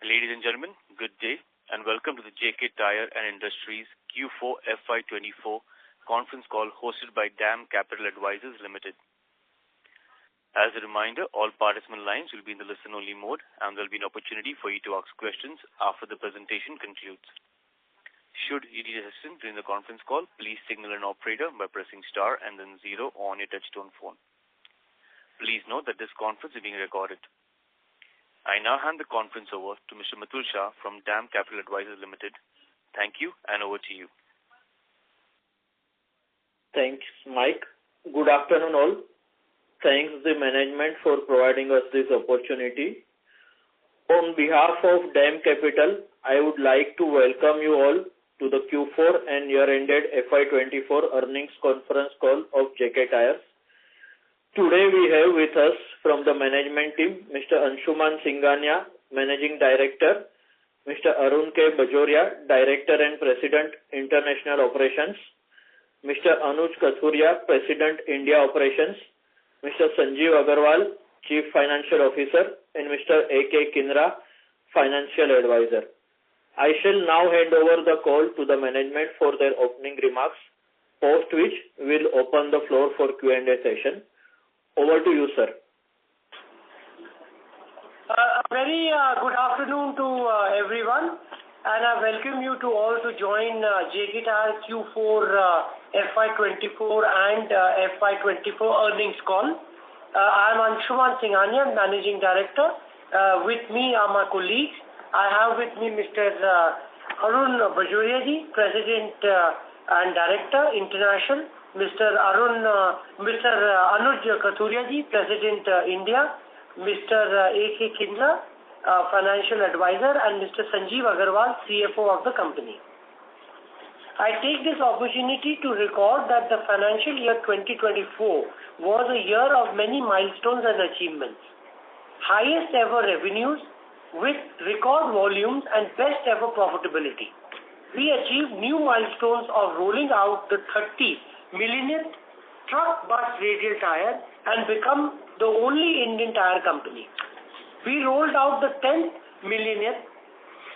Ladies and gentlemen, good day and welcome to the JK Tyre and Industries Q4 FY24 conference call hosted by DAM Capital Advisors Limited. As a reminder, all participant lines will be in the listen-only mode and there will be an opportunity for you to ask questions after the presentation concludes. Should you need assistance during the conference call, please signal an operator by pressing star and then 0 on your touchtone phone. Please note that this conference is being recorded. I now hand the conference over to Mr. Mitul Shah from DAM Capital Advisors Limited. Thank you and over to you. Thanks, Mike. Good afternoon all. Thanks the management for providing us this opportunity. On behalf of DAM Capital, I would like to welcome you all to the Q4 and year-ended FY24 earnings conference call of JK Tyres. Today we have with us from the management team Mr. Anshuman Singhania, Managing Director, Mr. Arun K. Bajoria, Director and President, International Operations, Mr. Anuj Kathuria, President, India Operations, Mr. Sanjeev Agarwal, Chief Financial Officer, and Mr. A.K. Kinra, Financial Advisor. I shall now hand over the call to the management for their opening remarks, post which we'll open the floor for Q&A session. Over to you, sir. A very good afternoon to everyone, and I welcome you to all to join JK Tyre Q4 FY24 and FY24 earnings call. I am Anshuman Singhania, Managing Director. With me are my colleagues. I have with me Mr. Arun Bajoria ji, President and Director, International. Mr. Anuj Kathuria ji, President, India, Mr. A.K. Kinra, Financial Advisor, and Mr. Sanjeev Agarwal, CFO of the company. I take this opportunity to record that the financial year 2024 was a year of many milestones and achievements. Highest ever revenues with record volumes and best ever profitability. We achieved new milestones of rolling out the 30 millionth truck bus radial tire and become the only Indian tire company. We rolled out the 10th millionth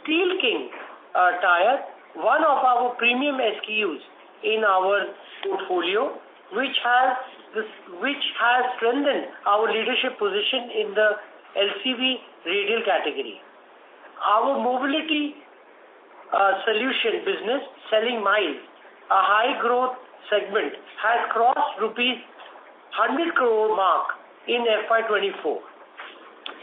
Steel King tire, one of our premium SKUs in our portfolio, which has strengthened our leadership position in the LCV radial category. Our mobility solution business, selling miles, a high growth segment, has crossed rupees 100 crore mark in FY24.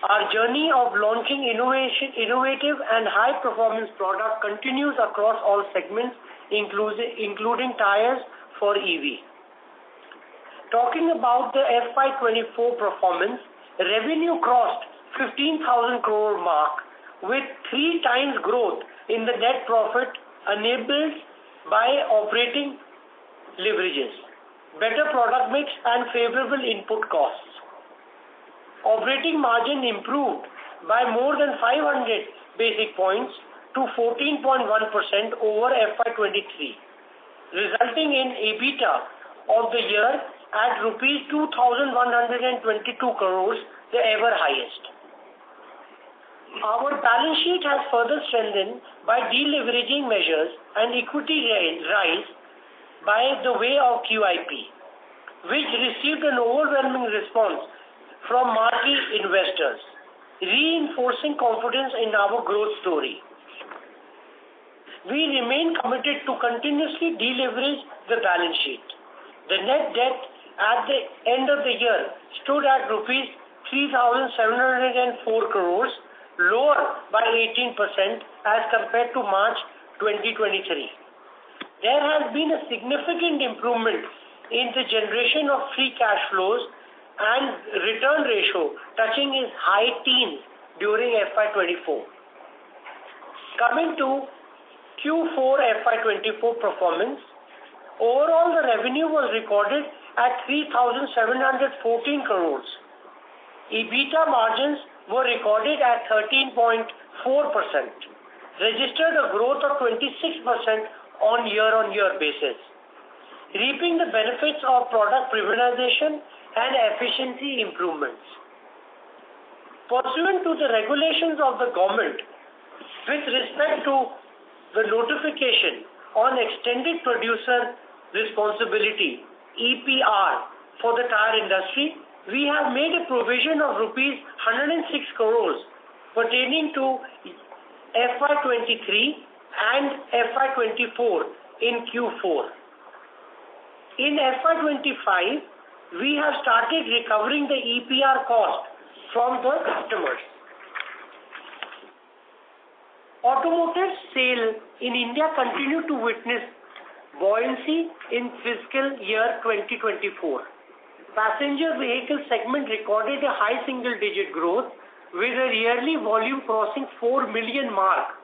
Our journey of launching innovative and high performance product continues across all segments, including tires for EV. Talking about the FY24 performance, revenue crossed 15,000 crore mark with 3 times growth in the net profit enabled by operating leverages, better product mix and favorable input costs. Operating margin improved by more than 500 basic points to 14.1% over FY23, resulting in EBITDA of the year at rupees 2,122 crores, the ever highest. Our balance sheet has further strengthened by deleveraging measures and equity rise by the way of QIP, which received an overwhelming response from marquee investors, reinforcing confidence in our growth story. We remain committed to continuously deleverage the balance sheet. The net debt at the end of the year stood at rupees 3,704 crores, lower by 18% as compared to March 2023. There has been a significant improvement in the generation of free cash flows and return ratio touching its high teens during FY24. Coming to Q4 FY24 performance, overall the revenue was recorded at 3,714 crores. EBITDA margins were recorded at 13.4%, registered a growth of 26% on year-on-year basis, reaping the benefits of product premiumization and efficiency improvements. Pursuant to the regulations of the government, With respect to the notification on extended producer responsibility, EPR, for the tire industry, we have made a provision of rupees 106 crores pertaining to FY23 and FY24 in Q4. In FY25, we have started recovering the EPR cost from the customers. Automotive sale in India continue to witness buoyancy in fiscal year 2024. Passenger vehicle segment recorded a high single-digit growth with a yearly volume crossing 4 million mark,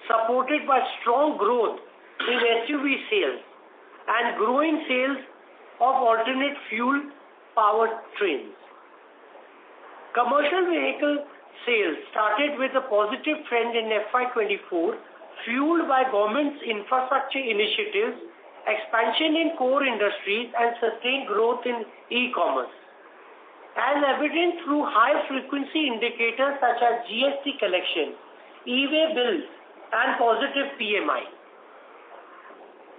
supported by strong growth in SUV sales and growing sales of alternate fuel powertrains. Commercial vehicle sales started with a positive trend in FY24, fueled by government's infrastructure initiatives, expansion in core industries, and sustained growth in e-commerce. As evident through high-frequency indicators such as GST collection, e-way bills, and positive PMI.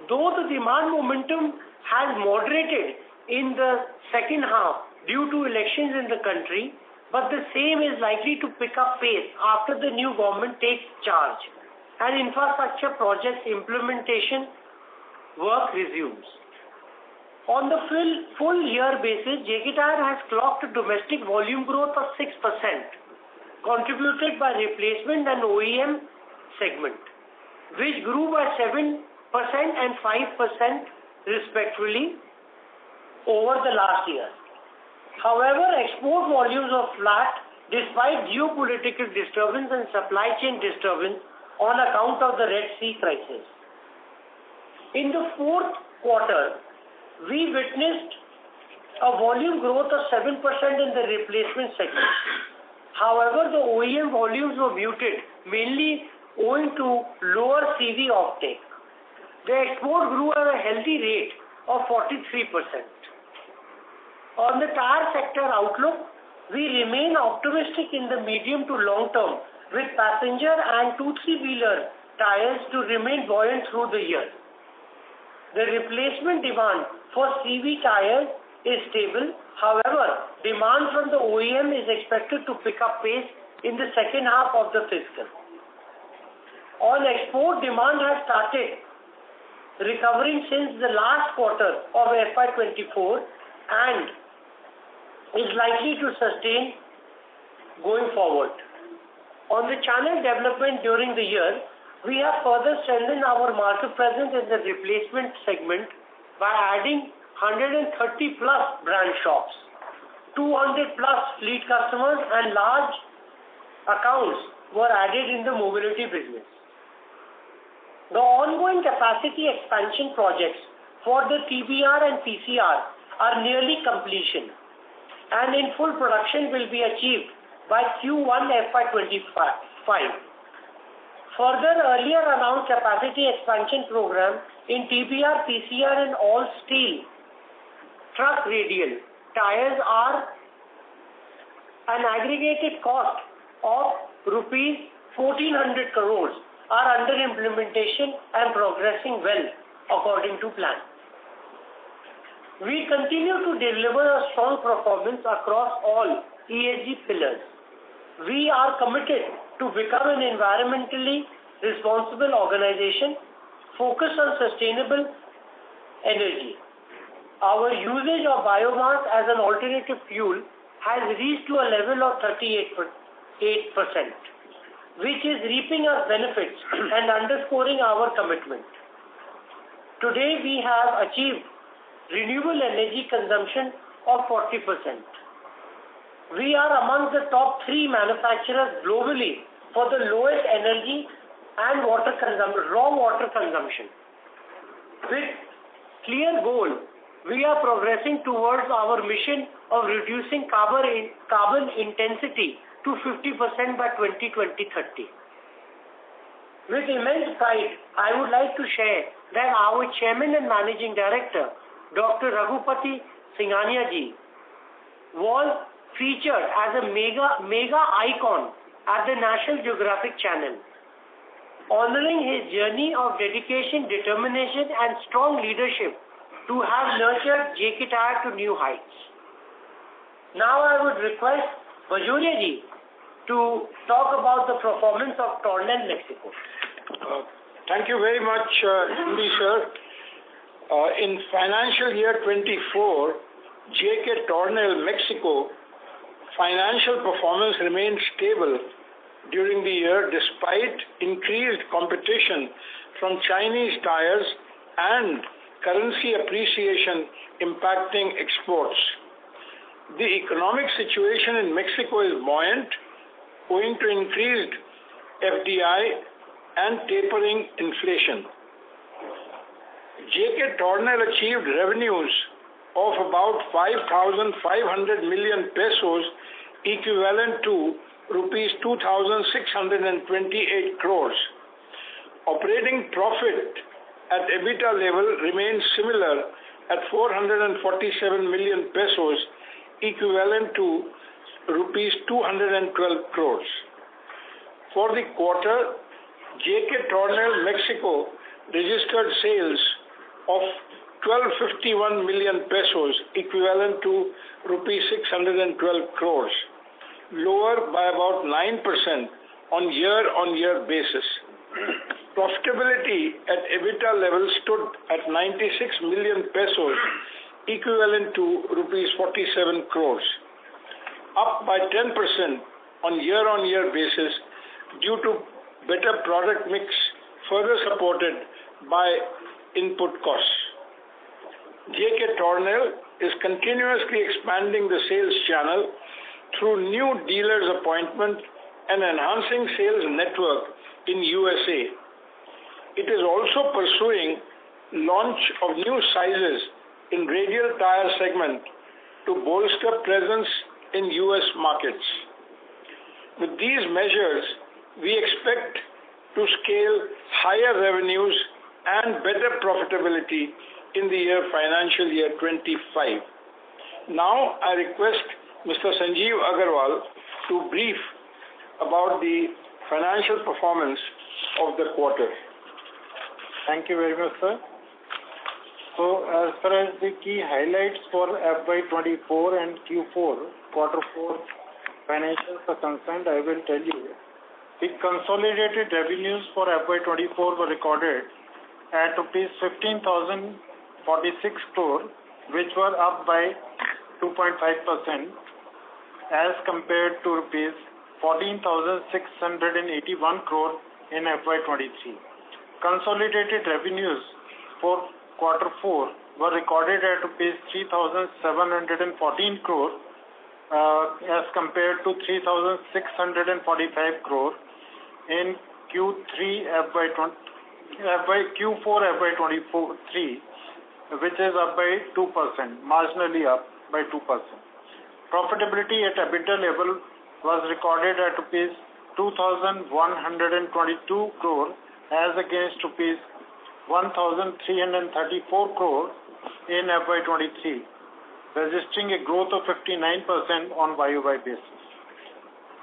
Though the demand momentum has moderated in the second half due to elections in the country, but the same is likely to pick up pace after the new government takes charge and infrastructure projects implementation work resumes. On the full year basis, JK Tyre has clocked a domestic volume growth of 6%, contributed by replacement and OEM segment, which grew by 7% and 5% respectively over the last year. However, export volumes are flat despite geopolitical disturbance and supply chain disturbance on account of the Red Sea crisis. In the fourth quarter, we witnessed a volume growth of 7% in the replacement segment. However, the OEM volumes were muted, mainly owing to lower CV offtake. The export grew at a healthy rate of 43%. On the tire sector outlook, we remain optimistic in the medium to long term with passenger and 2-3-wheeler tires to remain buoyant through the year. The replacement demand for CV tires is stable. However, demand from the OEM is expected to pick up pace in the second half of the fiscal. On export, demand has started recovering since the last quarter of FY24 and is likely to sustain going forward. On the channel development during the year, we have further strengthened our market presence in the replacement segment by adding 130 plus brand shops, 200 plus fleet customers, and large accounts were added in the mobility business. The ongoing capacity expansion projects for the TBR and PCR are nearly completion and in full production will be achieved by Q1 FY25. Further, earlier announced capacity expansion program in TBR, PCR and all steel truck radial tires are an aggregated cost of rupees 1400 crores are under implementation and progressing well according to plan. We continue to deliver a strong performance across all ESG pillars. We are committed to become an environmentally responsible organization focused on sustainable energy. Our usage of biomass as an alternative fuel has reached to a level of 38%, which is reaping us benefits and underscoring our commitment. Today we have achieved renewable energy consumption of 40%. We are among the top 3 manufacturers globally for the lowest energy and raw water consumption. With clear goal, we are progressing towards our mission of reducing carbon intensity to 50% by 2030. With immense pride, I would like to share that our Chairman and Managing Director, Dr. Raghupati Singhania ji, was featured as a mega icon at the National Geographic Channel. honoring his journey of dedication, determination and strong leadership to have nurtured JK Tyre to new heights. Now I would request Bajoria ji to talk about the performance of Tornel Mexico. Thank you very much, Indy sir. In financial year 24, JK Tornel Mexico financial performance remained stable during the year despite increased competition from Chinese tires and currency appreciation impacting exports. The economic situation in Mexico is buoyant owing to increased FDI and tapering inflation. JK Tornel achieved revenues of about 5,500 million pesos, equivalent to rupees 2,628 crores. Operating profit at EBITDA level remains similar at 447 million pesos, equivalent to rupees 212 crores. For the quarter, JK Tornel Mexico registered sales of 1,251 million pesos, equivalent to rupees 612 crores, lower by about 9% on year-on-year basis. Profitability at EBITDA level stood at 96 million pesos, equivalent to rupees 47 crores, up by 10% on year-on-year basis due to better product mix, further supported by input costs. JK Tornel is continuously expanding the sales channel through new dealers' appointment and enhancing sales network in USA. It is also pursuing launch of new sizes in radial tire segment to bolster presence in US markets. With these measures, we expect to scale higher revenues and better profitability in the financial year 25. Now I request Mr. Sanjeev Agarwal to brief about the financial performance of the quarter. Thank you very much, sir. So as far as the key highlights for FY24 and Q4, quarter 4 financials are concerned, I will tell you. The consolidated revenues for FY24 were recorded at rupees 15,046 crore, which were up by 2.5% as compared to rupees 14,681 crore in FY23. Consolidated revenues for quarter 4 were recorded at rupees 3,714 crore as compared to 3,645 crore in Q4 FY23, which is up by 2%, marginally up by 2%. Profitability at EBITDA level was recorded at rupees 2,122 crore as against rupees 1,334 crore in FY23, registering a growth of 59% on YOY basis.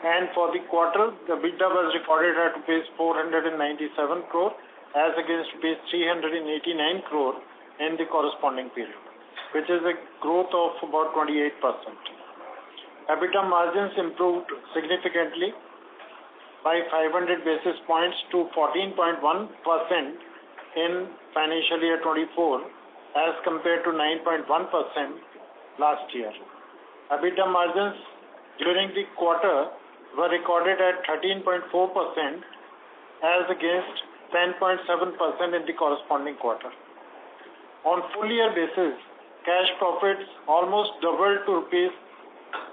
And for the quarter, the EBITDA was recorded at rupees 497 crore as against rupees 389 crore in the corresponding period, which is a growth of about 28%. EBITDA margins improved significantly by 500 basis points to 14.1% in financial year 24 as compared to 9.1% last year. EBITDA margins during the quarter were recorded at 13.4% as against 10.7% in the corresponding quarter. On full year basis, cash profits almost doubled to rupees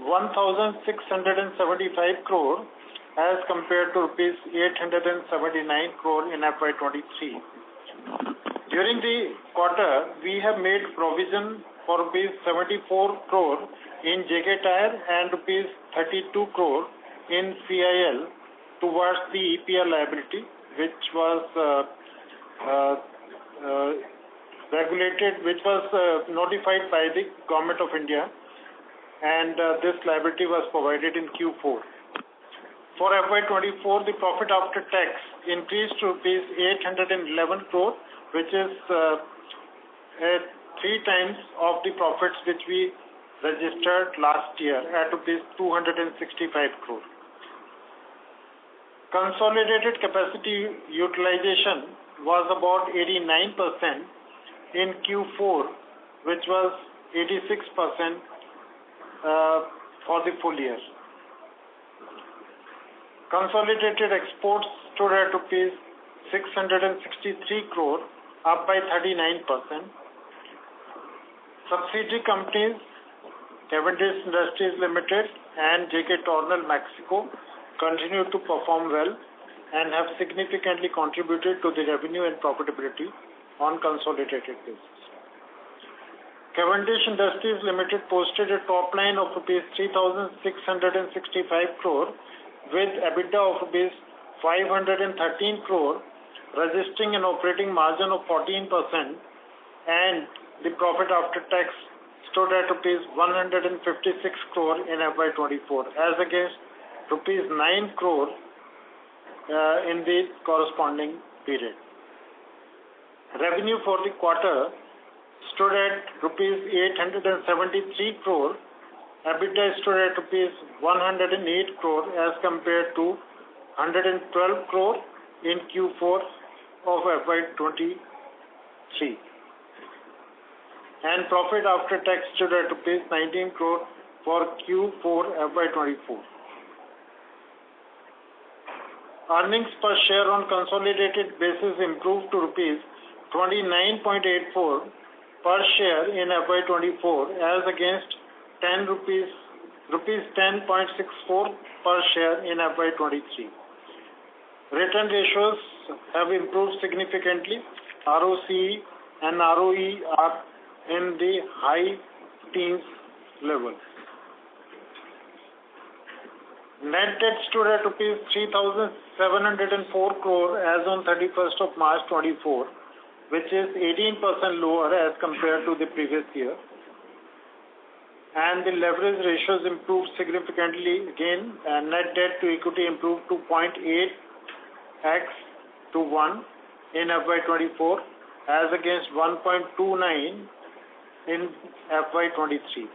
1,675 crore as compared to rupees 879 crore in FY23. During the quarter, we have made provision for rupees 74 crore in JK Tyre and rupees 32 crore in CIL towards the EPR liability, which was notified by the Government of India, and this liability was provided in Q4. For FY24, the profit after tax increased to rupees 811 crore, which is 3 times of the profits which we registered last year at rupees 265 crore. Consolidated capacity utilization was about 89% in Q4, which was 86% for the full year. Consolidated exports stood at rupees 663 crore, up by 39%. Subsidiary companies, Cavendish Industries Limited and JK Tornel Mexico, continue to perform well and have significantly contributed to the revenue and profitability on consolidated basis. Cavendish Industries Limited posted a top line of rupees 3,665 crore with EBITDA of rupees 513 crore, registering an operating margin of 14%, and the profit after tax stood at rupees 156 crore in FY24 as against rupees 9 crore in the corresponding period. Revenue for the quarter stood at rupees 873 crore. EBITDA stood at rupees 108 crore as compared to 112 crore in Q4 of FY23. And profit after tax stood at rupees 19 crore for Q4 FY24. Earnings per share on consolidated basis improved to rupees 29.84 per share in FY24 as against rupees 10.64 per share in FY23. Return ratios have improved significantly. ROCE and ROE are in the high teens level. Net debt stood at rupees 3,704 crore as on 31st of March 24, which is 18% lower as compared to the previous year. And the leverage ratios improved significantly again. Net debt to equity improved to 0.8x to 1 in FY24 as against 1.29 in FY23.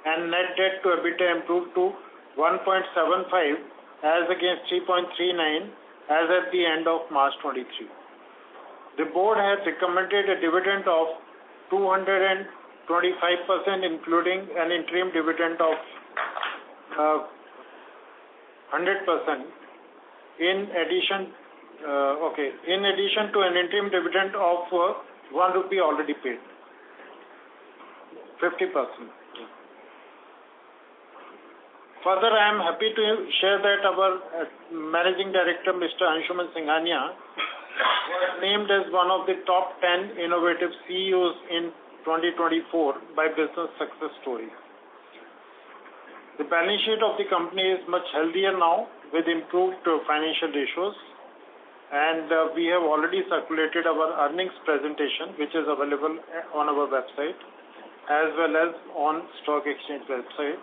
And net debt to EBITDA improved to 1.75 as against 3.39 as at the end of March 23. The board has recommended a dividend of 225%, including an interim dividend of 100%. In addition to an interim dividend of 1 rupee already paid, 50%. Further, I am happy to share that our Managing Director, Mr. Anshuman Singhania, was named as one of the top 10 innovative CEOs in 2024 by Business Success Stories. The balance sheet of the company is much healthier now with improved financial ratios, and we have already circulated our earnings presentation, which is available on our website as well as on Stock Exchange website.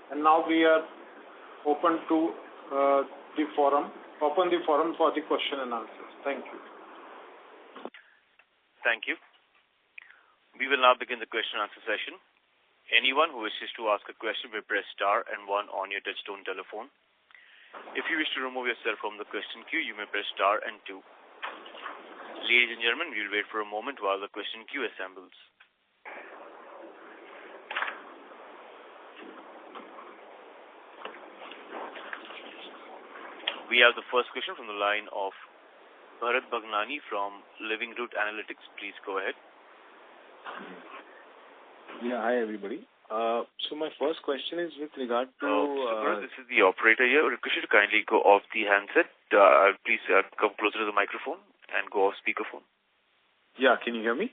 And now we are open to the forum for the question and answers. Thank you. Thank you. We will now begin the question and answer session. Anyone who wishes to ask a question may press star and 1 on your touchtone telephone. If you wish to remove yourself from the question queue, you may press star and 2. Ladies and gentlemen, we will wait for a moment while the question queue assembles. We have the first question from the line of Bharat Bhagnani from Living Root Analytics. Please go ahead. Yeah, hi everybody. So my first question is with regard to... this is the operator here. I request you to kindly go off the handset. Please come closer to the microphone and go off speakerphone. Yeah, can you hear me?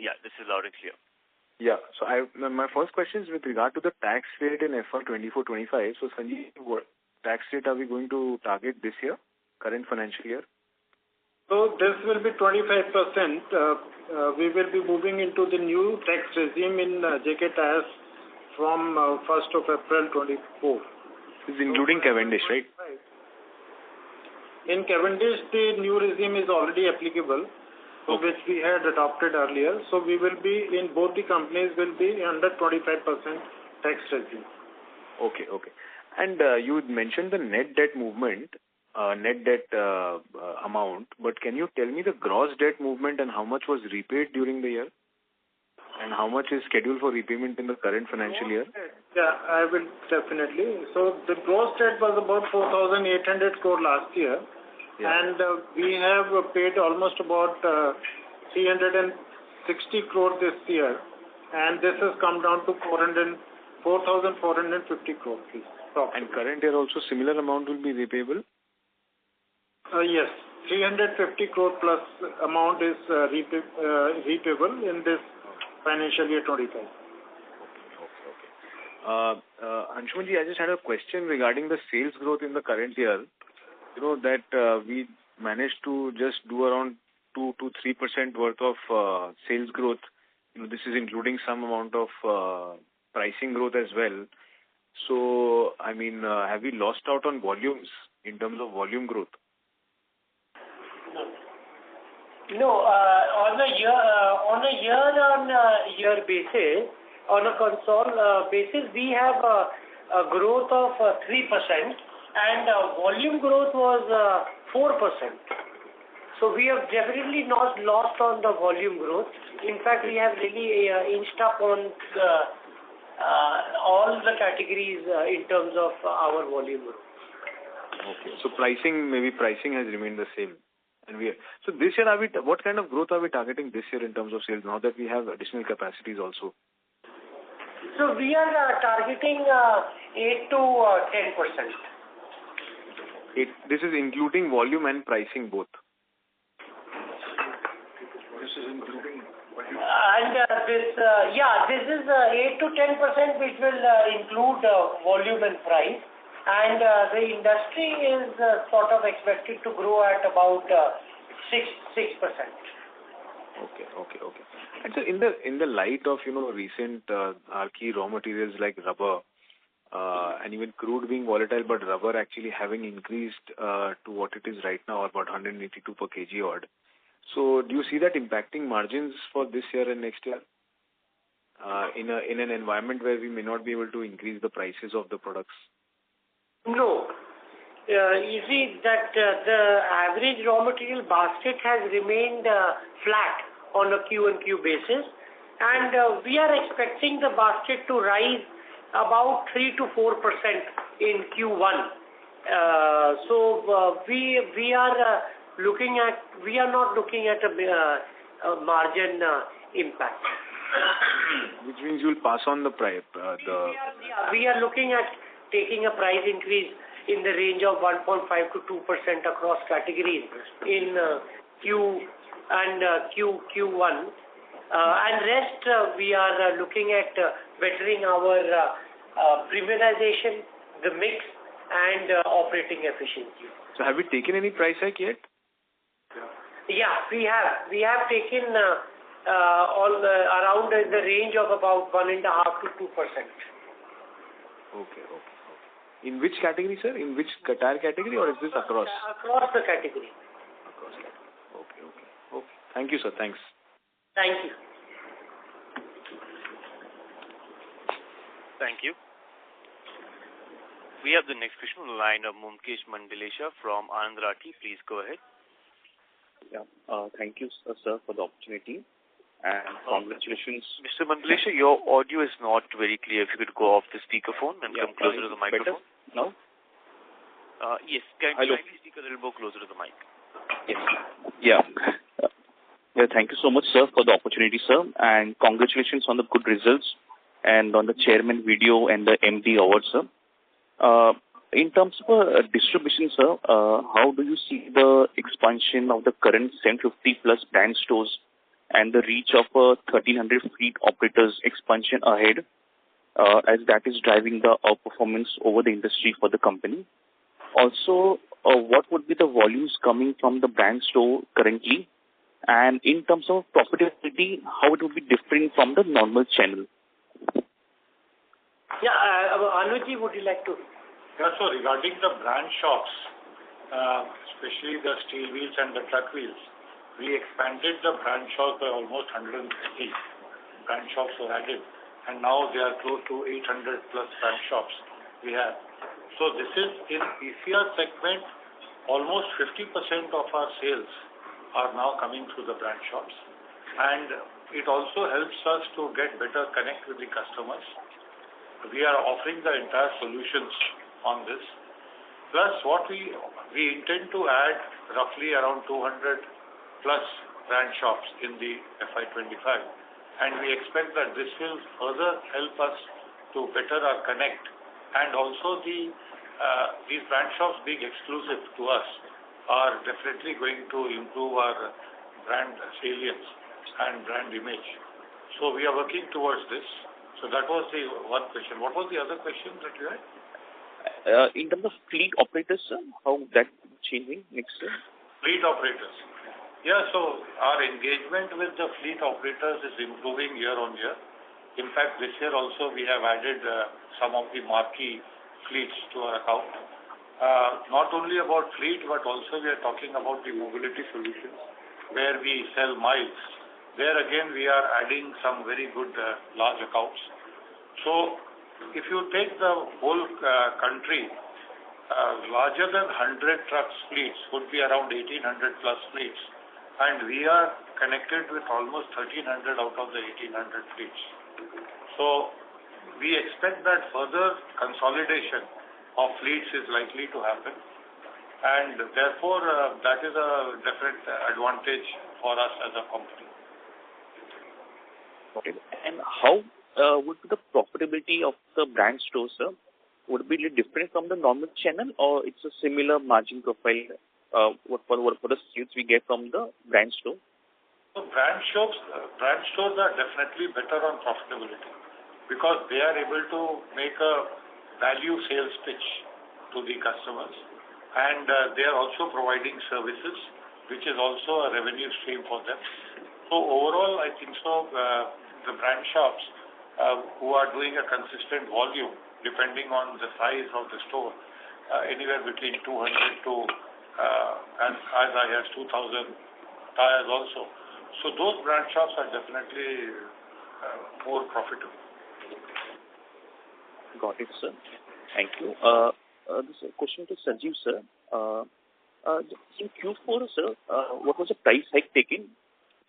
Yeah, this is loud and clear. Yeah, so my first question is with regard to the tax rate in FY24-25. So Sanjeev, what tax rate are we going to target this year, current financial year? So this will be 25%. We will be moving into the new tax regime in JK Tyre from 1st of April 24. This is including Cavendish, right? In Cavendish, the new regime is already applicable, which we had adopted earlier. So we will be, in both the companies, will be under 25% tax regime. Okay. And you mentioned the net debt movement, amount, but can you tell me the gross debt movement and how much was repaid during the year? And how much is scheduled for repayment in the current financial year? Yeah, I will definitely. So the gross debt was about 4,800 crore last year. Yeah. And we have paid almost about 360 crore this year. And this has come down to 4,450 crore, please. And current year also similar amount will be repayable? Yes. 350 crore plus amount is repayable in this financial year 25. Okay. Anshumanji, I just had a question regarding the sales growth in the current year. You know that we managed to just do around 2 to 3% worth of sales growth. You know, this is including some amount of pricing growth as well. So, I mean, have we lost out on volumes in terms of volume growth? No, on a year-on-year basis, on a console basis, we have a growth of 3%, and volume growth was 4%. So we have definitely not lost on the volume growth. In fact, we have really inched up on all the categories in terms of our volume growth. Okay, so pricing has remained the same. And so this year, what kind of growth are we targeting this year in terms of sales, now that we have additional capacities also? So we are targeting 8 to 10%. This is including volume and pricing both? This is including volume. And this is 8 to 10%, which will include volume and price. And the industry is sort of expected to grow at about 6%. Okay. And so in the light of recent our key raw materials like rubber and even crude being volatile, but rubber actually having increased to what it is right now, about 182 per kg odd. So do you see that impacting margins for this year and next year in an environment where we may not be able to increase the prices of the products? No. You see that the average raw material basket has remained flat on a Q and Q basis, and we are expecting the basket to rise about 3 to 4% in Q1. So we are not looking at a margin impact. Which means you'll pass on the price. We are looking at taking a price increase in the range of 1.5 to 2% across categories in Q and Q1. And rest, we are looking at bettering our premiumization, the mix, and operating efficiency. So have we taken any price hike yet? Yeah, we have. We have taken around in the range of about 1.5 to 2%. Okay. In which category, sir? In which Tyre category, or is this across? Across the category. Across category. Okay. Thank you, sir. Thanks. Thank you. Thank you. We have the next question on the line of Mumkesh Mandalesha from Anand Rathi. Please go ahead. Yeah. Thank you, sir, for the opportunity. And congratulations. Mr. Mandalesha, your audio is not very clear. If you could go off the speakerphone and come closer to the microphone. Better now? Yes. Can you kindly speak a little more closer to the mic? Yes. Yeah. Thank you so much, sir, for the opportunity, sir. And congratulations on the good results and on the chairman video and the MD award, sir. In terms of distribution, sir, how do you see the expansion of the current 750 plus brand stores and the reach of 1,300 fleet operators expansion ahead, as that is driving the outperformance over the industry for the company? Also, what would be the volumes coming from the brand store currently? And in terms of profitability, how it would be different from the normal channel? Yeah, Anuji, would you like to? Yeah, so regarding the brand shops, especially the steel wheels and the truck wheels, we expanded the brand shops by almost 130. Brand shops were added, and now they are close to 800 plus brand shops we have. So this is in PCR segment, almost 50% of our sales are now coming through the brand shops, and it also helps us to get better connect with the customers. We are offering the entire solutions on this. Plus, what we intend to add roughly around 200 plus brand shops in the FY25, and we expect that this will further help us to better our connect, and also these brand shops being exclusive to us are definitely going to improve our brand salience and brand image. So we are working towards this. So that was the one question. What was the other question that you had? In terms of fleet operators, sir, how that changing next year? Fleet operators. Yeah, so our engagement with the fleet operators is improving year on year. In fact, this year also we have added some of the marquee fleets to our account. Not only about fleet, but also we are talking about the mobility solutions where we sell miles. There again we are adding some very good large accounts. So if you take the whole country, larger than 100 trucks fleets would be around 1800 plus fleets, and we are connected with almost 1300 out of the 1800 fleets. So we expect that further consolidation of fleets is likely to happen, and therefore that is a definite advantage for us as a company. Okay. And how would the profitability of the brand store, sir? Would it be different from the normal channel, or it's a similar margin profile for the sales we get from the brand store? So brand stores are definitely better on profitability because they are able to make a value sales pitch to the customers, and they are also providing services, which is also a revenue stream for them. So overall, I think so. The brand shops who are doing a consistent volume, depending on the size of the store, anywhere between 200 to and as high as 2,000 tires also. So those brand shops are definitely more profitable. Got it, sir. Thank you. This is a question to Sanjeev, sir. In Q4, sir, what was the price hike taken?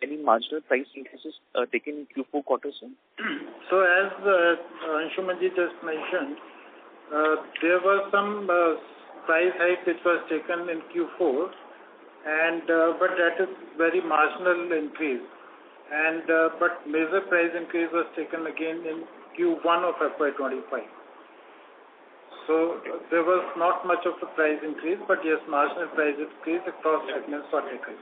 Any marginal price increases taken in Q4 quarter, sir? So as Anshumanji just mentioned, there was some price hike which was taken in Q4, and but that is very marginal increase. And but major price increase was taken again in Q1 of FY25. So there was not much of a price increase, but yes, marginal price increase across segments were taken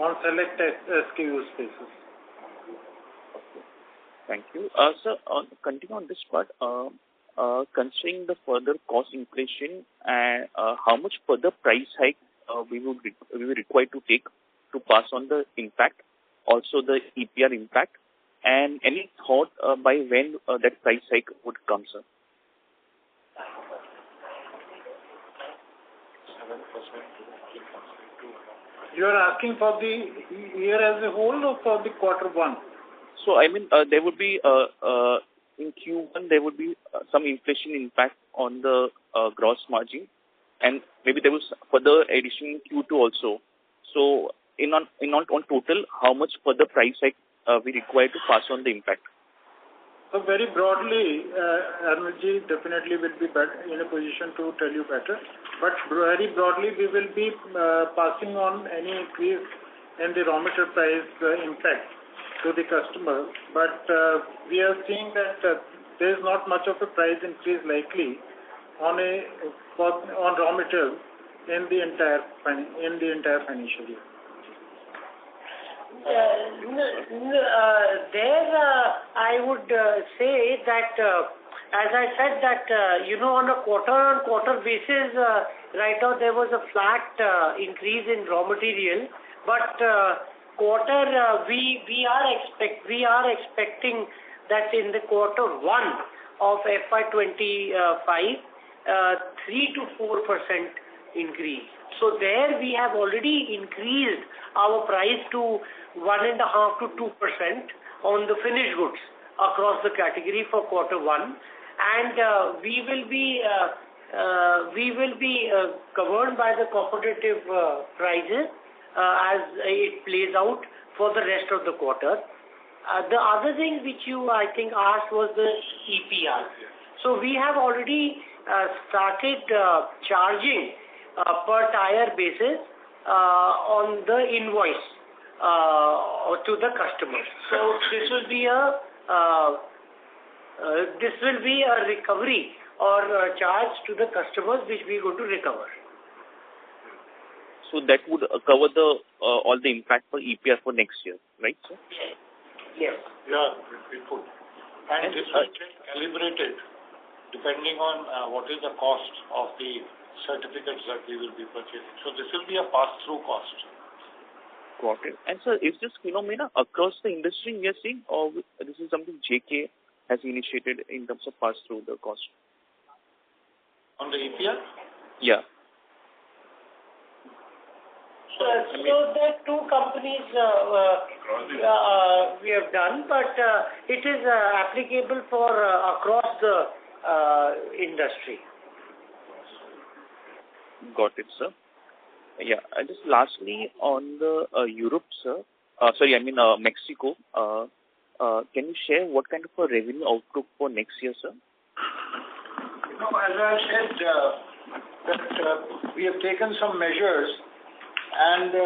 on select SKU basis. Thank you. Sir, continue on this part. Considering the further cost inflation, how much further price hike we will require to take to pass on the impact, also the EPR impact, and any thought by when that price hike would come, sir? 7%. You are asking for the year as a whole or for the quarter one? So, I mean, there would be, in Q1, there would be some inflation impact on the gross margin, and maybe there was further addition in Q2 also. So, in total, how much further price hike we require to pass on the impact? So very broadly, Arnavji definitely will be better in a position to tell you better. But very broadly, we will be passing on any increase in the raw material price impact to the customer. But we are seeing that there is not much of a price increase likely on raw material in the entire financial year. I would say that, as I said that, on a quarter-on-quarter basis, right now there was a flat increase in raw material, but we are expecting that in the quarter one of FY25, 3 to 4% increase. So there we have already increased our price to 1.5 to 2% on the finished goods across the category for quarter one, and we will be governed by the competitive prices as it plays out for the rest of the quarter. The other thing which you, I think, asked was the EPR. So we have already started charging per tire basis on the invoice to the customer. So this will be a recovery or a charge to the customers which we are going to recover. So that would cover the all the impact for EPR for next year, right, sir? Yes. Yeah, it would. And this will get calibrated depending on what is the cost of the certificates that we will be purchasing. So this will be a pass-through cost. Got it. And sir, is this phenomena across the industry we are seeing, or this is something JK has initiated in terms of pass-through the cost? On the EPR? Yeah. So there are two companies we have done, but it is applicable for across the industry. Got it, sir. Yeah. And just lastly, on the Europe, sir. Mexico. Can you share what kind of a revenue outlook for next year, sir? As I said, that we have taken some measures, and so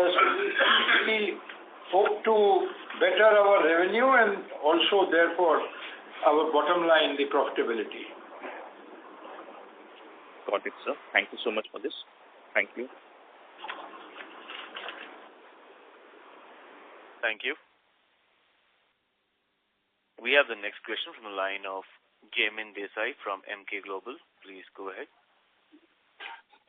we hope to better our revenue and also, therefore, our bottom line, the profitability. Got it, sir. Thank you so much for this. Thank you. Thank you. We have the next question from the line of Jaimin Desai from Emkay Global. Please go ahead.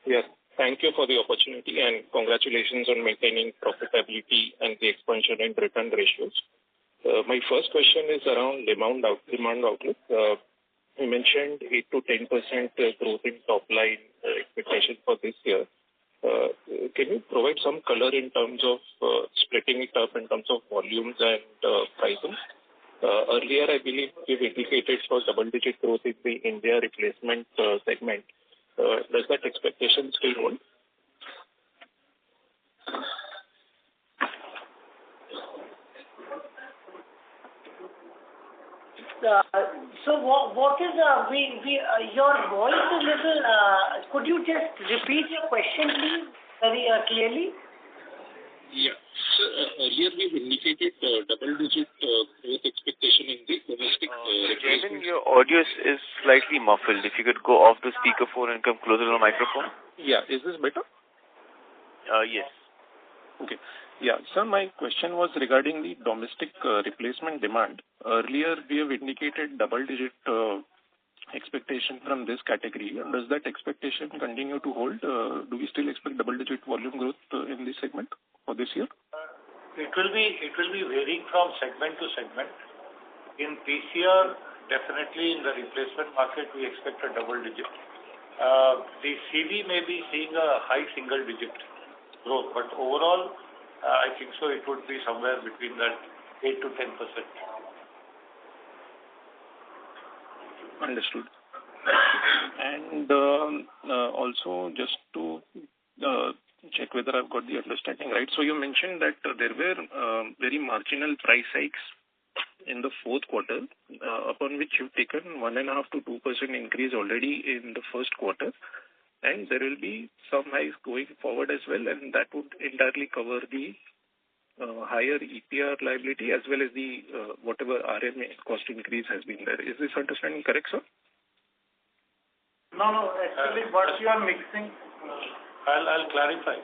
Yes. Thank you for the opportunity and congratulations on maintaining profitability and the expansion in return ratios. My first question is around demand outlook. You mentioned 8 to 10% growth in top line expectation for this year. Can you provide some color in terms of splitting it up in terms of volumes and pricing? Earlier, I believe you've indicated for double-digit growth in the India replacement segment. Does that expectation still hold? So what is your voice is little? Could you just repeat your question, please, very clearly? Yeah. So earlier we've indicated double-digit growth expectation in the domestic Jaimin, your audio is slightly muffled. If you could go off the speakerphone and come closer to the microphone. Yeah. Is this better? Yes. Okay. Yeah. Sir, my question was regarding the domestic replacement demand. Earlier, we have indicated double-digit expectation from this category. Does that expectation continue to hold? Do we still expect double-digit volume growth in this segment for this year? It will be varying from segment to segment. In PCR, definitely in the replacement market, we expect a double-digit. The CV may be seeing a high single-digit growth, but overall, I think so it would be somewhere between that 8 to 10%. Understood. And also, just to check whether I've got the understanding right. So you mentioned that there were very marginal price hikes in the fourth quarter, upon which you've taken 1.5 to 2% increase already in the first quarter. And there will be some hikes going forward as well, and that would entirely cover the higher EPR liability as well as the whatever RMA cost increase has been there. Is this understanding correct, sir? No. Actually, what you are mixing. I'll clarify.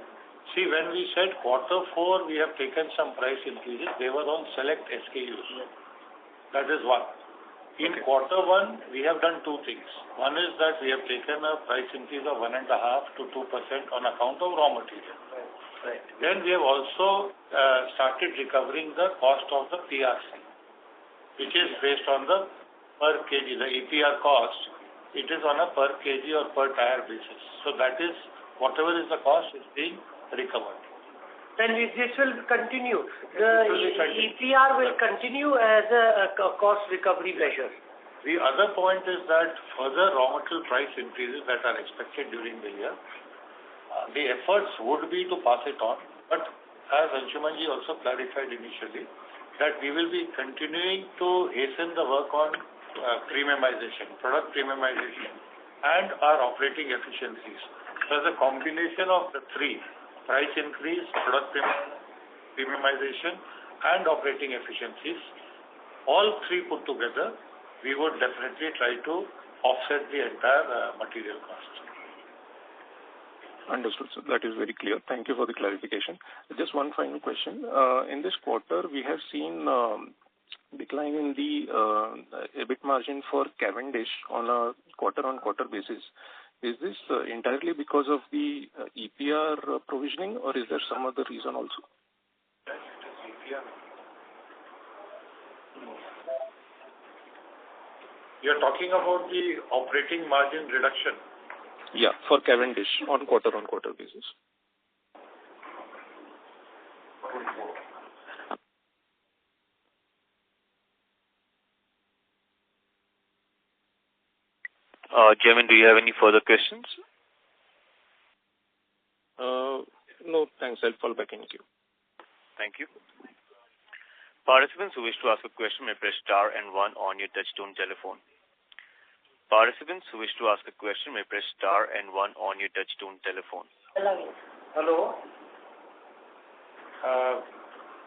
See, when we said quarter 4, we have taken some price increases. They were on select SKUs. That is one. In quarter 1, we have done two things. One is that we have taken a price increase of 1.5 to 2% on account of raw material. Right. Then we have also started recovering the cost of the PRC, which is based on the per kg, the EPR cost it is on a per kg or per tire basis. So that is, whatever is the cost is being recovered. Then this will continue. The EPR will continue as a cost recovery measure. The other point is that further raw material price increases that are expected during the year, the efforts would be to pass it on. But as Anshumanji also clarified initially, that we will be continuing to hasten the work on premiumization, product premiumization, and our operating efficiencies. So as a combination of the three, price increase, product premiumization, and operating efficiencies, all three put together, we would definitely try to offset the entire material cost. Understood, sir. That is very clear. Thank you for the clarification. Just one final question. In this quarter, we have seen decline in the EBIT margin for Cavendish on a quarter-on-quarter basis. Is this entirely because of the EPR provisioning, or is there some other reason also? You're talking about the operating margin reduction? Yeah, for Cavendish on quarter-on-quarter basis. Chairman, do you have any further questions? No, thanks. I'll fall back in queue. Thank you. Participants who wish to ask a question may press star and 1 on your touchtone telephone. Participants who wish to ask a question may press star and 1 on your touchtone telephone. Hello.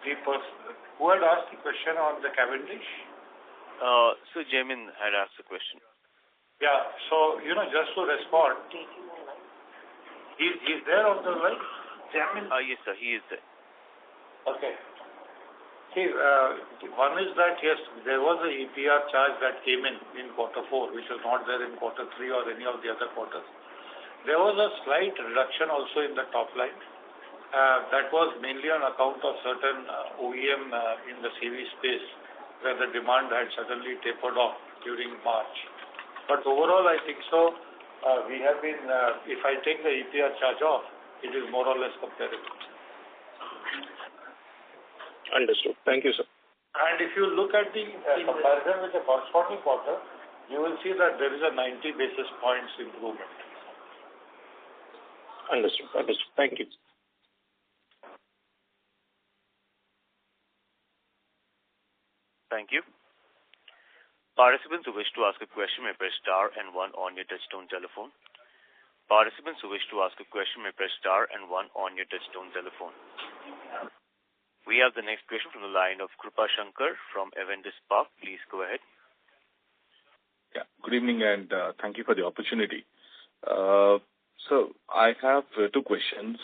The person who had asked the question on the Cavendish? So Jamin had asked the question. Yeah, so, just to respond, he's there on the line? Jamin? Yes, sir, he is there. Okay. See, one is that, yes, there was a EPR charge that came in quarter 4, which was not there in quarter 3 or any of the other quarters. There was a slight reduction also in the top line. That was mainly on account of certain OEM in the CV space, where the demand had suddenly tapered off during March. But overall, I think so, we have been, if I take the EPR charge off, it is more or less comparable. Understood. Thank you, sir. And if you look at the comparison with the corresponding quarter, you will see that there is a 90 basis points improvement. Understood. Thank you. Thank you. Participants who wish to ask a question may press star and 1 on your touchtone telephone. Participants who wish to ask a question may press star and 1 on your touchtone telephone. We have the next question from the line of Krupa Shankar from Avendus Spark. Please go ahead. Yeah, good evening and thank you for the opportunity. So I have 2 questions.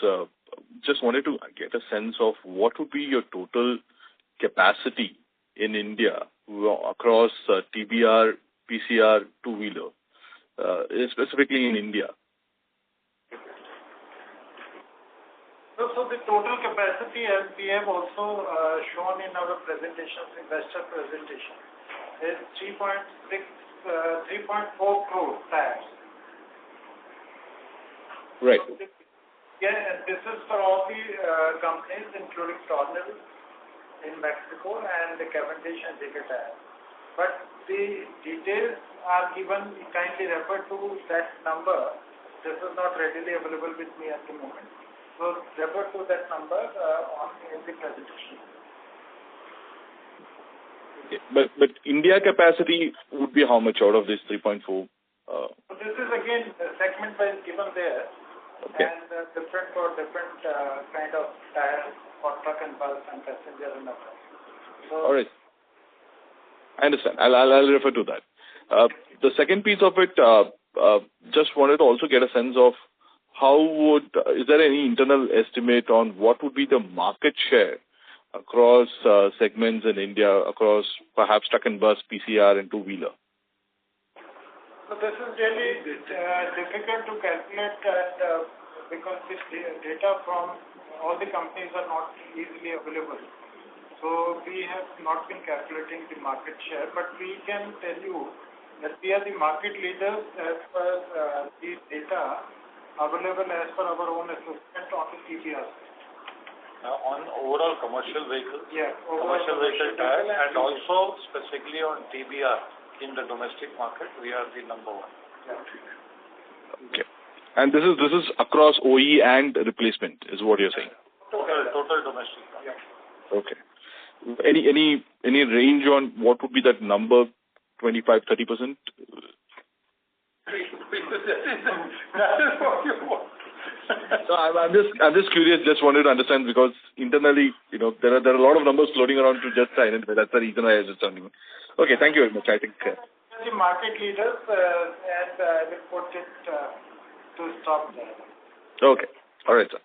Just wanted to get a sense of what would be your total capacity in India across TBR, PCR, two-wheeler, specifically in India. So the total capacity, as we have also shown in our presentations, investor presentation, is 3.4 crore tires. Right. So and this is for all the companies, including Tornel in Mexico and the Cavendish and JK Tyre. But the details are given, kindly refer to that number. This is not readily available with me at the moment. So refer to that number in the presentation. Okay. But India capacity would be how much out of this 3.4? So this is again segment wise given there. Okay. And different for different kind of tires for truck and bus and passenger and others. So, all right. I understand. I'll refer to that. The second piece of it, just wanted to also get a sense of is there any internal estimate on what would be the market share across segments in India, across perhaps truck and bus, PCR and two-wheeler? So this is really difficult to calculate and, because this data from all the companies are not easily available. So we have not been calculating the market share, but we can tell you that we are the market leaders as per the data available as per our own assessment on the TBR. On overall commercial vehicles, commercial vehicle tires, and also specifically on TBR in the domestic market, we are the number one. Okay. And this is across OE and replacement, is what you're saying? Total domestic. Okay. Any range on what would be that number? 25, 30%? That is what you want. So I'm just curious. Just wanted to understand because internally, there are a lot of numbers floating around to just try, and that's the reason I was just telling you. Okay, thank you very much. I think the market leaders, and I will put it to stop there. Okay, all right, sir.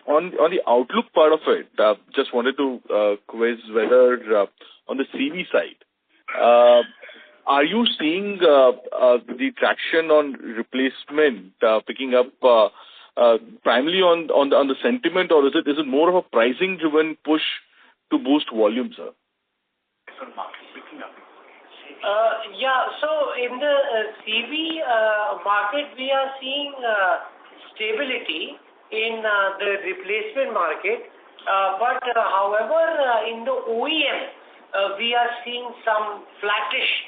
On the outlook part of it, just wanted to quiz whether on the CV side, are you seeing the traction on replacement picking up primarily on the sentiment, or is it more of a pricing driven push to boost volume, sir? So in the CV market, we are seeing stability in the replacement market, but however, in the OEM, we are seeing some flattish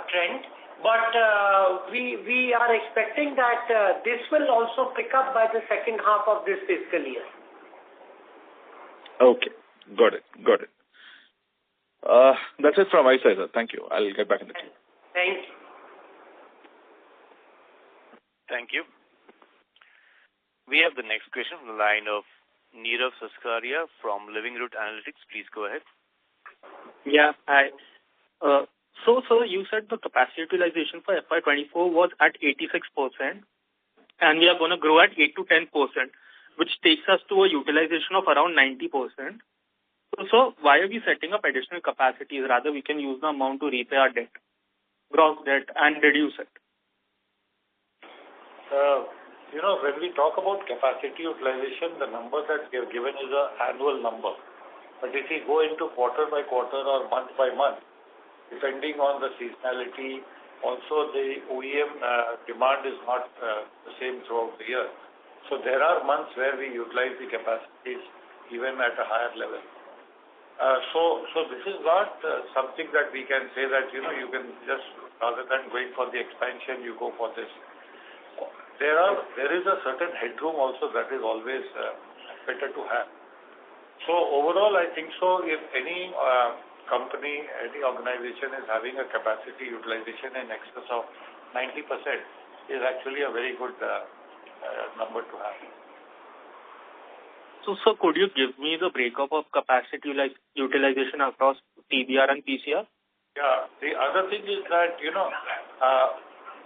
trend, but we are expecting that this will also pick up by the second half of this fiscal year. Okay, got it. That's it from my side, sir. Thank you. I'll get back in the queue. Thank you. Thank you. We have the next question from the line of Nirav Saskaria from Living Root Analytics. Please go ahead. Yeah, hi. So, sir, you said the capacity utilization for FY24 was at 86%, and we are going to grow at 8 to 10%, which takes us to a utilization of around 90%. So, why are we setting up additional capacities? Rather, we can use the amount to repay our debt, gross debt, and reduce it. When we talk about capacity utilization, the number that we have given is an annual number. But if we go into quarter by quarter or month by month, depending on the seasonality, also the OEM demand is not the same throughout the year. So there are months where we utilize the capacities even at a higher level. So this is not something that we can say that, you can just, rather than going for the expansion, you go for this. There is a certain headroom also that is always better to have. So overall, I think so, if any company, any organization is having a capacity utilization in excess of 90% is actually a very good number to have. So, sir, could you give me the breakup of capacity utilization across TBR and PCR? Yeah. The other thing is that,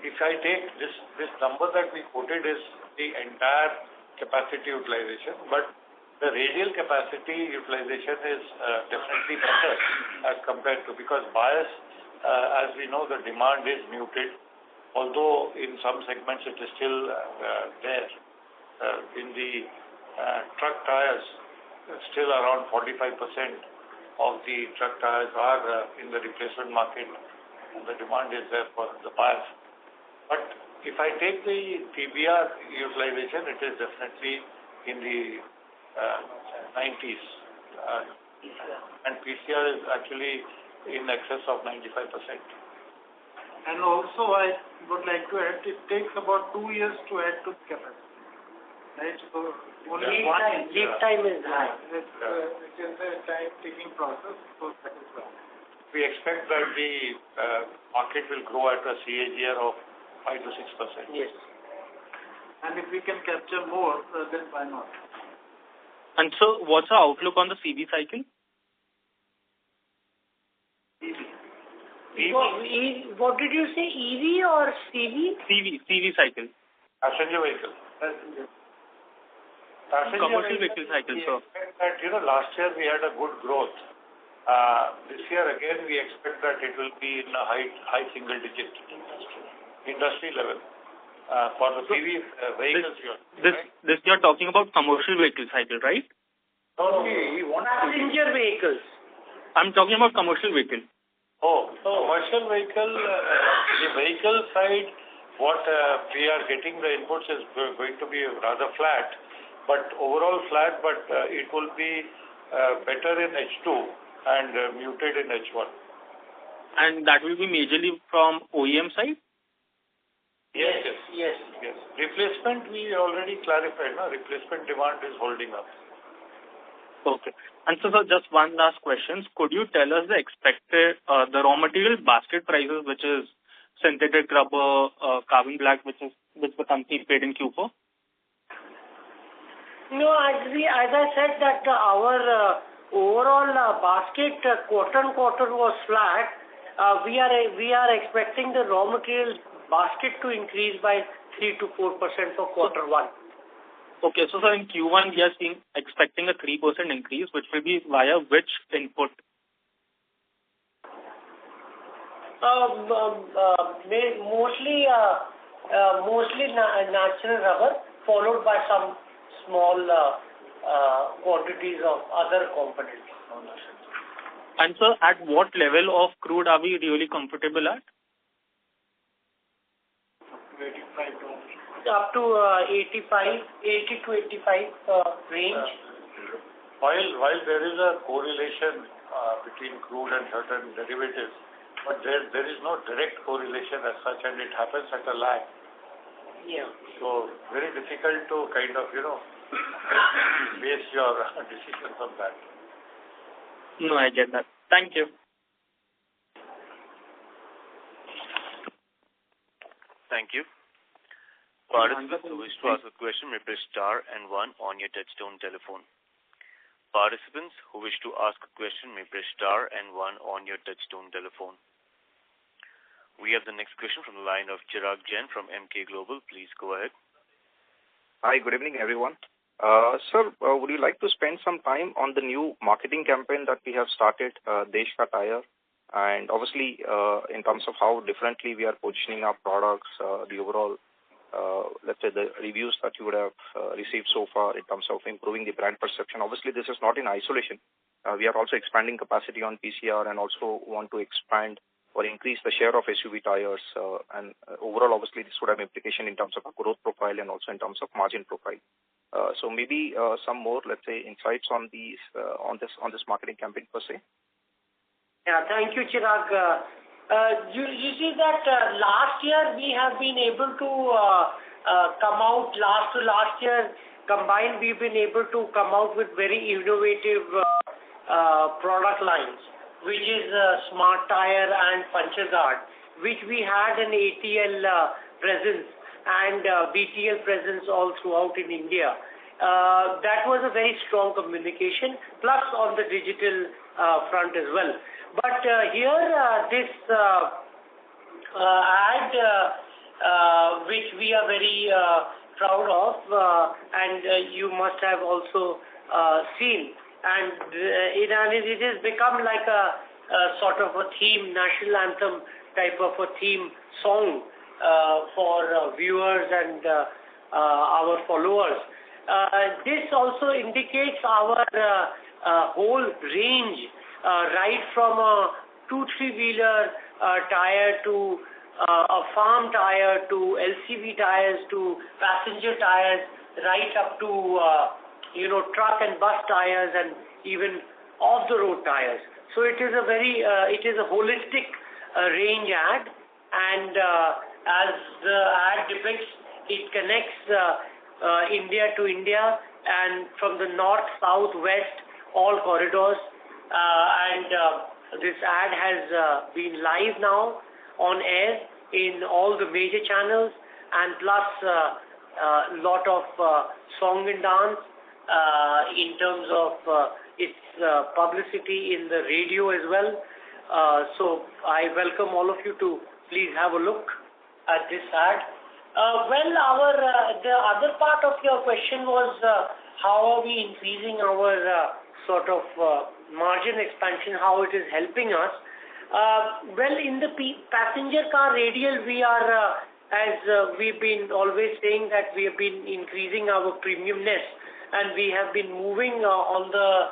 if I take this number that we quoted is the entire capacity utilization, but the radial capacity utilization is definitely better as compared to, because bias, as we know, the demand is muted, although in some segments it is still there. In the truck tires, still around 45% of the truck tires are in the replacement market, and the demand is there for the bias. But if I take the TBR utilization, it is definitely in the 90s, and PCR is actually in excess of 95%. And also, I would like to add, it takes about 2 years to add to the capacity. Right? So only lead time is high. It is a time-taking process, so that is why. We expect that the market will grow at a CAGR of 5 to 6%. Yes. And if we can capture more, then why not? And so, what's our outlook on the CV cycle? What did you say, EV or CV? CV cycle. Passenger vehicle. Commercial vehicle cycle, sir. That, last year we had a good growth. This year again we expect that it will be in a high single digit industry level for the CV vehicles. This you're talking about commercial vehicle cycle, right? No, he wants passenger vehicles. I'm talking about commercial vehicle. Commercial vehicle, the vehicle side, what we are getting the inputs is going to be rather flat, but overall flat, but it will be better in H2 and muted in H1. And that will be majorly from OEM side? Yes. Replacement, we already clarified, no? Replacement demand is holding up. Okay. And so, sir, just one last question. Could you tell us the expected, the raw material basket prices, which is synthetic rubber, carbon black, which the company paid in Q4? No, actually, as I said that our overall basket quarter-on-quarter was flat. We are expecting the raw material basket to increase by 3 to 4% for quarter one. Okay, so sir, in Q1 we are expecting a 3% increase, which will be via which input? Mostly natural rubber, followed by some small quantities of other components. And sir, at what level of crude are we really comfortable at? Up to 80 to 85 range. While there is a correlation between crude and certain derivatives, but there is no direct correlation as such, and it happens at a lag. Yeah. So very difficult to kind of base your decisions on that. No, I get that. Thank you. Thank you. Participants who wish to ask a question may press star and 1 on your touchtone telephone. Participants who wish to ask a question may press star and 1 on your touchtone telephone. We have the next question from the line of Chirag Jain from MK Global. Please go ahead. Hi, good evening, everyone. Sir, would you like to spend some time on the new marketing campaign that we have started, Desh Ka Tyre, and obviously in terms of how differently we are positioning our products, the overall, let's say, the reviews that you would have received so far in terms of improving the brand perception. Obviously, this is not in isolation. We are also expanding capacity on PCR and also want to expand or increase the share of SUV tires. And overall, obviously, this would have implication in terms of a growth profile and also in terms of margin profile. So maybe some more, let's say, insights on these on this marketing campaign per se. Yeah, thank you, Chirag. You see that last year we have been able to come out, last year combined, we've been able to come out with very innovative product lines, which is Smart Tyre and Puncture Guard, which we had an ATL presence and BTL presence all throughout in India. That was a very strong communication, plus on the digital front as well. But here, this ad, which we are very proud of, and you must have also seen, and it has become like a sort of a theme, national anthem type of a theme song for viewers and our followers. This also indicates our whole range, right from a 2-3-wheeler tire to a farm tire to LCV tires to passenger tires, right up to truck and bus tires and even off-the-road tires. So it is a holistic range ad, and as the ad depicts, it connects India to India, and from the north, south, west, all corridors. And this ad has been live now on air in all the major channels, and plus a lot of song and dance in terms of its publicity in the radio as well. So I welcome all of you to please have a look at this ad. The other part of your question was how are we increasing our sort of margin expansion, how it is helping us. In the passenger car radial, we are, as we've been always saying, that we have been increasing our premiumness, and we have been moving on the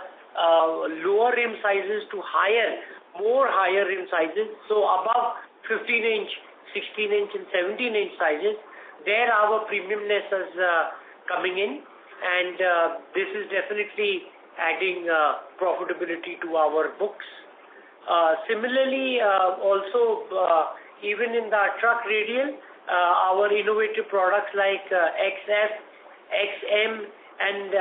lower rim sizes to higher, more higher rim sizes. So above 15-inch, 16-inch and 17-inch sizes, there our premiumness is coming in, and this is definitely adding profitability to our books. Similarly, also even in the truck radial, our innovative products like XF, XM and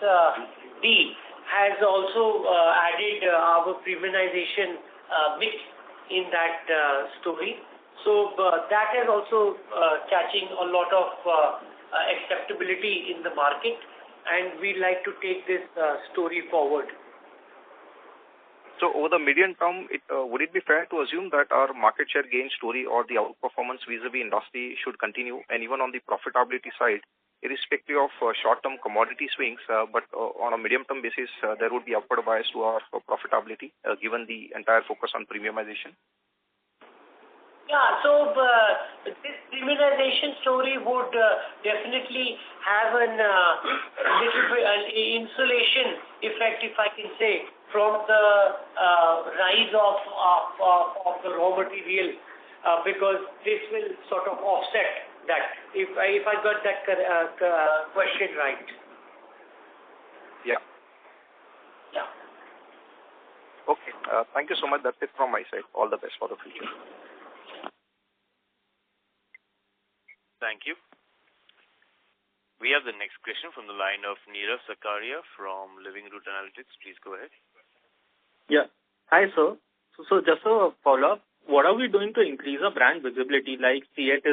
XD has also added our premiumization mix in that story. So that is also catching a lot of acceptability in the market, and we'd like to take this story forward. So over the medium term, would it be fair to assume that our market share gain story or the outperformance vis-a-vis industry should continue, and even on the profitability side, irrespective of short-term commodity swings, but on a medium-term basis, there would be upward bias to our profitability, given the entire focus on premiumization? Yeah, so this premiumization story would definitely have an little bit an insulation effect, if I can say, from the rise of the raw material, because this will sort of offset that. If I got that question right. Yeah. Yeah. Okay. Thank you so much. That's it from my side. All the best for the future. Thank you. We have the next question from the line of Neerav Sakaria from Living Root Analytics. Please go ahead. Yeah. Hi, sir. So just a follow-up. What are we doing to increase our brand visibility? Like CEAT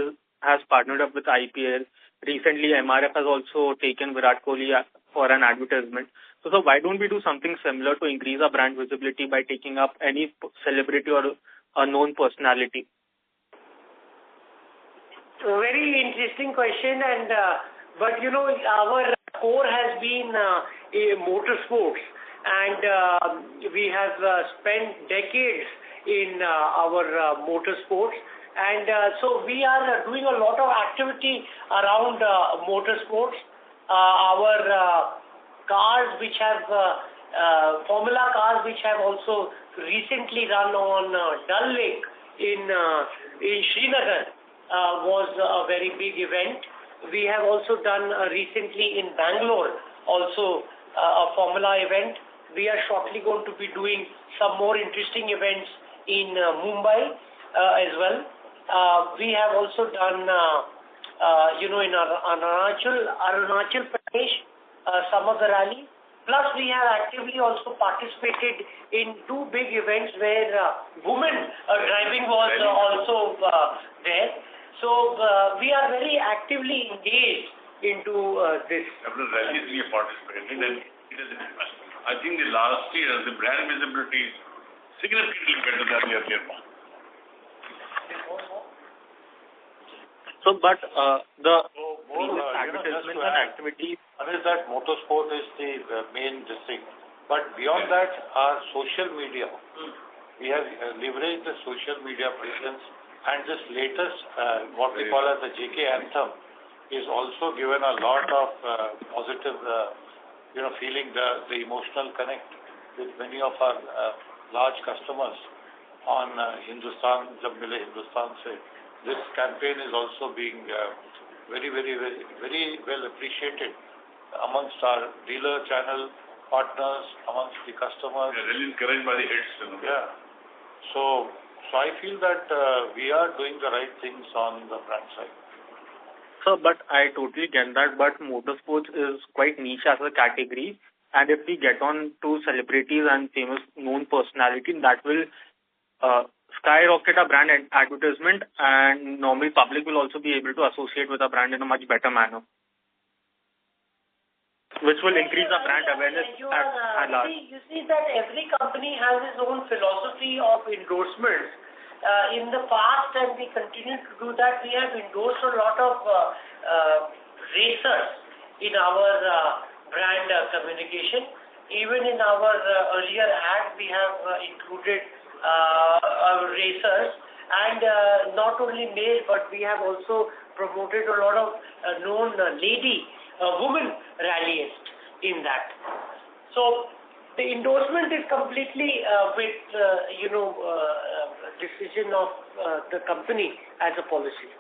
has partnered up with IPL. Recently, MRF has also taken Virat Kohli for an advertisement. So why don't we do something similar to increase our brand visibility by taking up any celebrity or a known personality? A very interesting question, and but you know, our core has been motorsports, and we have spent decades in our motorsports, and so we are doing a lot of activity around motorsports. Our cars which have Formula cars which have also recently run on Dal Lake in Srinagar was a very big event. We have also done recently in Bangalore also a Formula event. We are shortly going to be doing some more interesting events in Mumbai as well. We have also done in Arunachal Pradesh some of the rally. Plus we have actively also participated in two big events where women driving was also there. So we are very actively engaged into this. Several rallies we have participated in, and it is, I think the last year the brand visibility is significantly better than the earlier one. So, but the advertisement and activity. One is that motorsport is the main thing, but beyond that, our social media, we have leveraged the social media presence. And this latest, what we call as the JK Anthem, is also given a lot of positive, feeling the emotional connect with many of our large customers on Hindustan, Jab Mile Hindustan Se. This campaign is also being very, very, very, very well appreciated amongst our dealer channel partners, amongst the customers. Yeah, really encouraged by the hits. Yeah. So I feel that we are doing the right things on the brand side. So, but I totally get that, but motorsports is quite niche as a category, and if we get on to celebrities and famous known personality, that will skyrocket a brand advertisement, and normally public will also be able to associate with a brand in a much better manner, which will increase the brand awareness at large. You see that every company has its own philosophy of endorsements. In the past, and we continue to do that, we have endorsed a lot of racers in our brand communication. Even in our earlier ad, we have included racers, and not only male, but we have also promoted a lot of known women rallyists in that. So The endorsement is completely with decision of the company as a policy.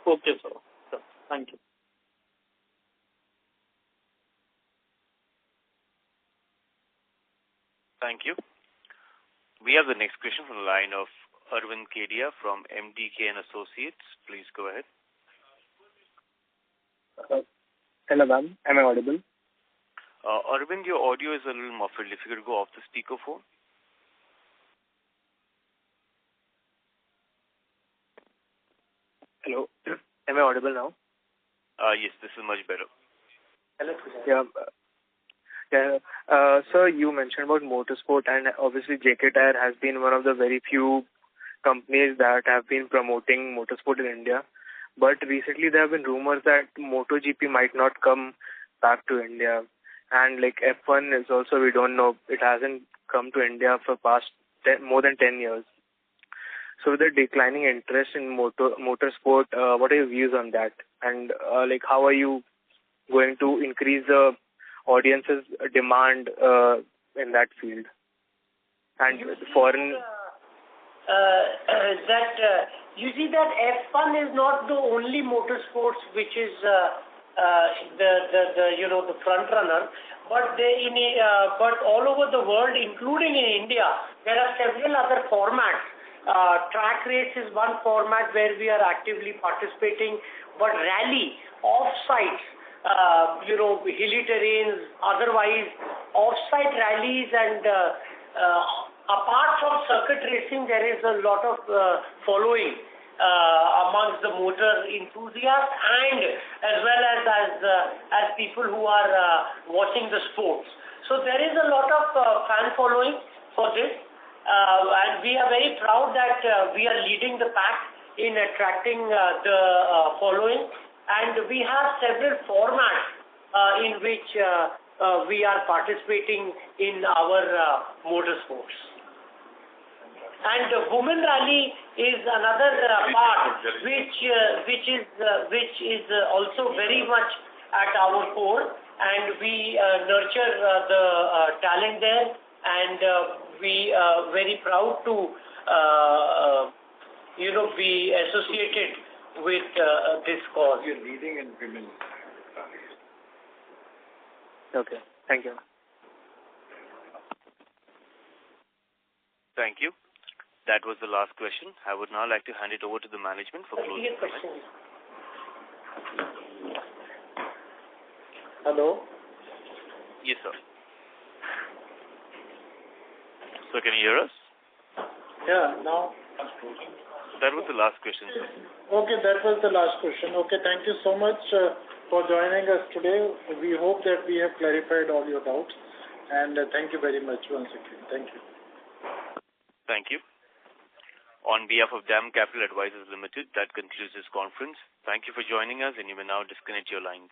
Okay, sir. Thank you. Thank you. We have the next question from the line of Arvind Kedia from MDK and Associates. Please go ahead. Hello, ma'am. Am I audible? Arvind, your audio is a little muffled. If you could go off the speakerphone. Hello. Am I audible now? Yes, this is much better. Hello. Yeah. Sir, you mentioned about motorsport, and obviously JK Tyre has been one of the very few companies that have been promoting motorsport in India. But recently there have been rumors that MotoGP might not come back to India. And like F1 is also, we don't know, it hasn't come to India for more than 10 years. So with the declining interest in motorsport, what are your views on that? And how are you going to increase the audience's demand in that field? And foreign... you see that F1 is not the only motorsports which is the front runner, but all over the world, including in India, there are several other formats. Track race is one format where we are actively participating, but rally, off-site, hilly terrains, otherwise off-site rallies, and apart from circuit racing, there is a lot of following amongst the motor enthusiasts and as well as people who are watching the sports. So there is a lot of fan following for this, and we are very proud that we are leading the pack in attracting the following, and we have several formats in which we are participating in our motorsports. And the women rally is another part which is also very much at our core, and we nurture the talent there, and we are very proud to be associated with this cause. You're leading in women. Okay, thank you. Thank you. That was the last question. I would now like to hand it over to the management for closing comments. Hello? Yes, sir. So can you hear us? Yeah, now. That was the last question, sir. Okay, that was the last question. Okay, thank you so much for joining us today. We hope that we have clarified all your doubts, and thank you very much once again. Thank you. Thank you. On behalf of DAM Capital Advisors Limited, that concludes this conference. Thank you for joining us, and you may now disconnect your lines.